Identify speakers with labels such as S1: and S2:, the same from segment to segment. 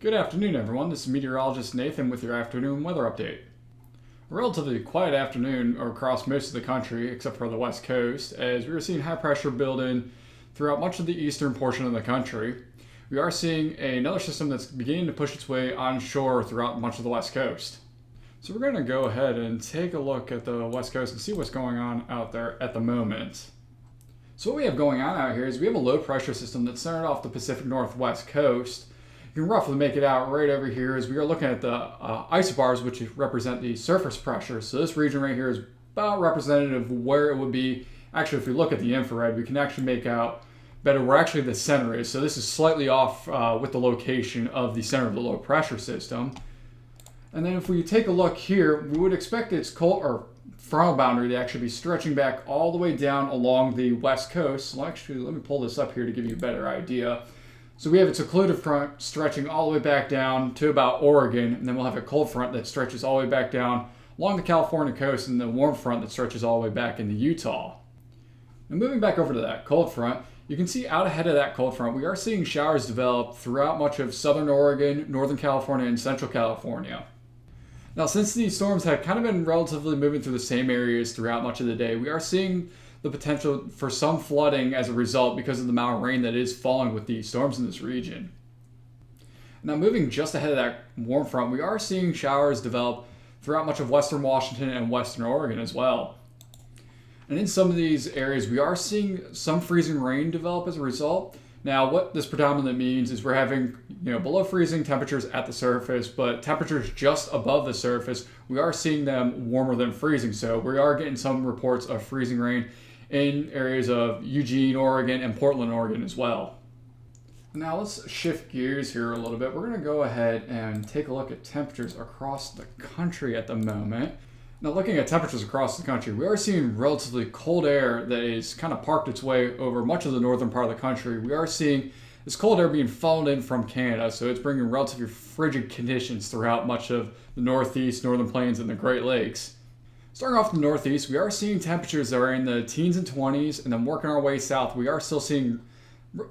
S1: Good afternoon, everyone. This is meteorologist Nathan with your afternoon weather update. A relatively quiet afternoon across most of the country, except for the west coast, as we are seeing high pressure building throughout much of the eastern portion of the country. We are seeing another system that's beginning to push its way onshore throughout much of the west coast. So we're going to go ahead and take a look at the west coast and see what's going on out there at the moment. So what we have going on out here is we have a low pressure system that's centered off the Pacific Northwest coast. You can roughly make it out right over here as we are looking at the isobars, which represent the surface pressure. So this region right here is about representative of where it would be. Actually, if we look at the infrared, we can actually make out better where actually the center is. So this is slightly off with the location of the center of the low pressure system. And then if we take a look here, we would expect its frontal boundary to actually be stretching back all the way down along the west coast. So actually, let me pull this up here to give you a better idea. So we have its occluded front stretching all the way back down to about Oregon, and then we'll have a cold front that stretches all the way back down along the California coast, and the warm front that stretches all the way back into Utah. Now moving back over to that cold front, you can see out ahead of that cold front, we are seeing showers develop throughout much of southern Oregon, northern California, and central California. Now, since these storms have kind of been relatively moving through the same areas throughout much of the day, we are seeing the potential for some flooding as a result because of the amount of rain that is falling with these storms in this region. Now, moving just ahead of that warm front, we are seeing showers develop throughout much of western Washington and western Oregon as well. And in some of these areas, we are seeing some freezing rain develop as a result. Now, what this predominantly means is we're having below freezing temperatures at the surface, but temperatures just above the surface, we are seeing them warmer than freezing. So we are getting some reports of freezing rain in areas of Eugene, Oregon, and Portland, Oregon as well. Now let's shift gears here a little bit. We're going to go ahead and take a look at temperatures across the country at the moment. Now, looking at temperatures across the country, we are seeing relatively cold air that is kind of parked its way over much of the northern part of the country. We are seeing this cold air being funneled in from Canada, so it's bringing relatively frigid conditions throughout much of the Northeast, Northern Plains, and the Great Lakes. Starting off in the Northeast, we are seeing temperatures that are in the teens and 20s, and then working our way south, we are still seeing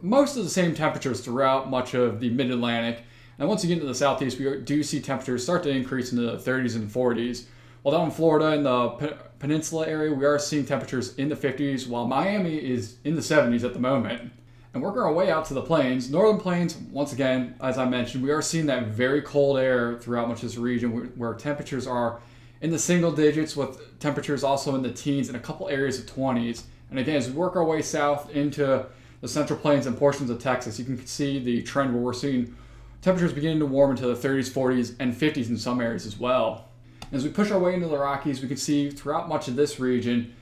S1: most of the same temperatures throughout much of the Mid-Atlantic. And once you get into the Southeast, we do see temperatures start to increase into the 30s and 40s. While down in Florida in the peninsula area, we are seeing temperatures in the 50s, while Miami is in the 70s at the moment. And working our way out to the plains, northern plains, once again, as I mentioned, we are seeing that very cold air throughout much of this region where temperatures are in the single digits with temperatures also in the teens and a couple areas of 20s. And again, as we work our way south into the central plains and portions of Texas, you can see the trend where we're seeing temperatures beginning to warm into the 30s, 40s, and 50s in some areas as well. As we push our way into the Rockies, we can see throughout much of this region,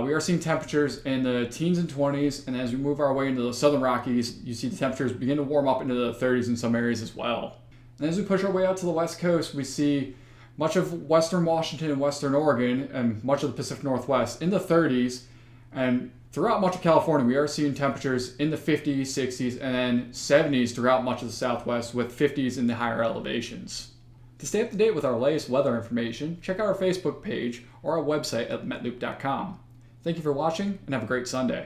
S1: we are seeing temperatures in the teens and 20s, and as we move our way into the southern Rockies, you see the temperatures begin to warm up into the 30s in some areas as well. And as we push our way out to the west coast, we see much of western Washington and western Oregon, and much of the Pacific Northwest in the 30s, and throughout much of California, we are seeing temperatures in the 50s, 60s, and then 70s throughout much of the Southwest, with 50s in the higher elevations. To stay up to date with our latest weather information, check out our Facebook page or our website at metloop.com. Thank you for watching, and have a great Sunday.